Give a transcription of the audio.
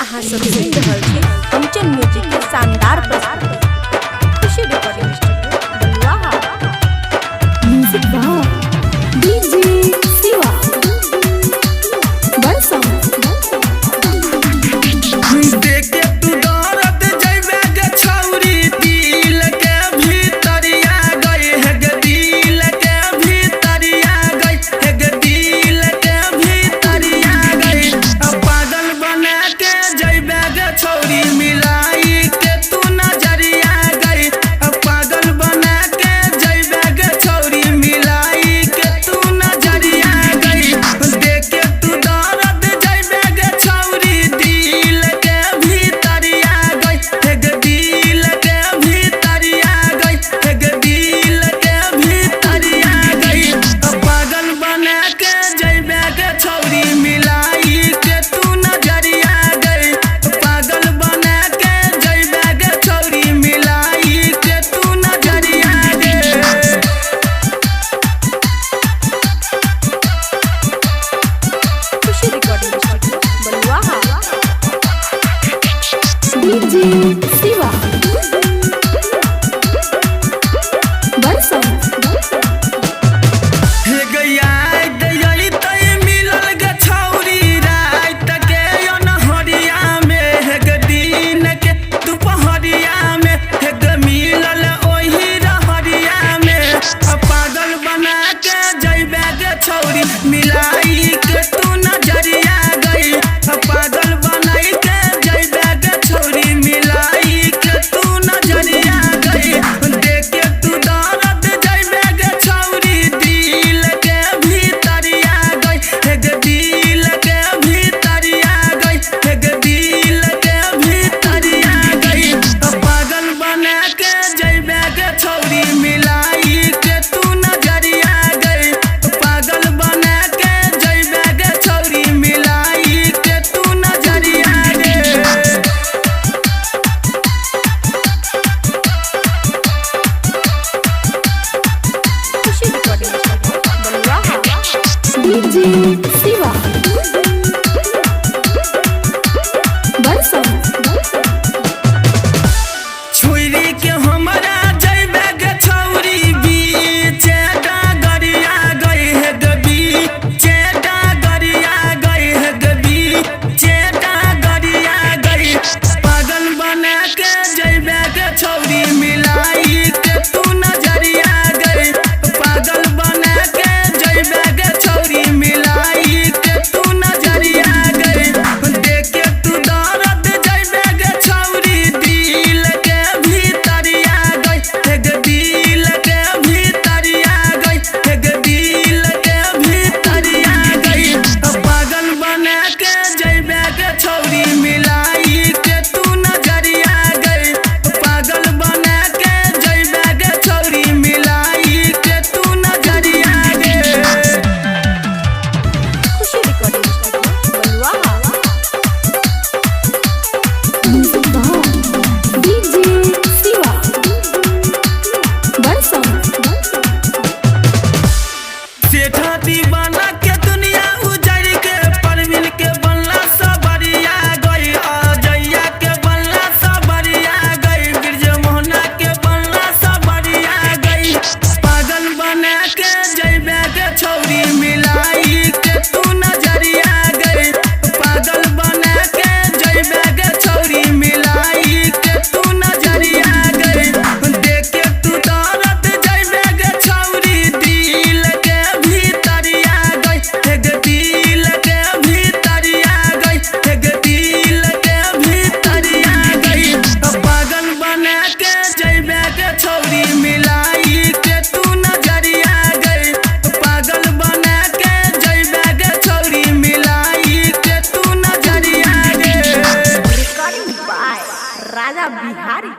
अहाँ सब सुन रहल छी कंचन म्यूजिक के शानदार प्रस्तुति Khushi recording studio Baluaha. Music by DJ Shiva बरसा देखे तू दौड़त जइबे गे छौरी दिल के भीतरिया गई है गे दिल के भीतरिया गई है गे दिल के भीतरिया गई पागल बना के जइबे गे छौरी मिलाई के तू नजरिया गई पागल बना के जइबे गे छौरी मिलाई के तू नजरिया गई देखे तू दौड़त जइबे गे छौरी दिल के भीतरिया गई है गे दिल के भीतरिया गई है गे दिल के भीतरिया गई पागल बना के जइबे गे छौरी मिलाई के तू नजरिया गई पागल बना के जइबे गे छौरी मिलाई के तू नजरिया गई। खुशी रिकॉर्डिंग स्टूडियो बलुआहा। डीजे शिवा बरसा हे गया दयली तई मिलल गे छौरी रात के अनहरिया में हे गे दिन के दुपहरिया में हे गे मिलल ओही रहरिया में पागल बना के जइबे गे छौरी मिलाई के तू नजरिया गई पागल बनाई के जइबे गे छौरी मिलाई के तू नजरिया गई देखे तू दौड़त जइबे गे छौरी दिल के भीतरिया गई हे गे दिल के भीतरिया गई हे गे दिल के भीतरिया गई पागल बना के जइबे गे छौरी मिलाई के तू नजरिया गई पागल बना के जइबे गे छौरी मिलाई के तू नजरिया गई। खुशी रिकॉर्डिंग स्टूडियो बलुआहा। डीजे शिवा बरसा छुरी के हमरा जइबे गे छौरी बीच डगरिया गई है गे बीच डगरिया गई है गे बीच डगरिया गई पागल बना के जइबे गे छौरी मिलाई के तू नजरिया गई पागल बना के जइबे गे छौरी मिलाई के तू नजरिया गई देखे तू दौड़त जइबे गे छौरी दिल के भीतरिया गई हे गे दिल के भीतरिया गई हे गे दिल के भीतरिया गई पागल बना के जइबे गे छौरी मिलाई के तू नजरिया गई पागल बना के जइबे गे छौरी मिलाई के तू नजरिया गई। Khushi recording studio Baluaha. Music by DJ Shiva बरसा सेठा दीवाना के दुनिया उजड़ के परवीन के बनला सबरिया गई अजैया के बनला सबरिया गई गिरज मोहना के बनला सबरिया गई पागल बना के जइबे गे छौरी मिलाई के तू नजरिया गई पागल बना के जइबे गे छौरी मिलाई के तू नजरिया गई देखे तू दौड़त जइबे गे छौरी दिल के भीतरिया गई हे गे दिल के भीतरिया गई हे गे दिल के भीतरिया गई पागल बना के जइबे गे छौरी मिलाई के तू नजरिया गई पागल बना के जइबे गे छौरी मिलाई के तू नजरिया गई। Recording by Raja Bihari.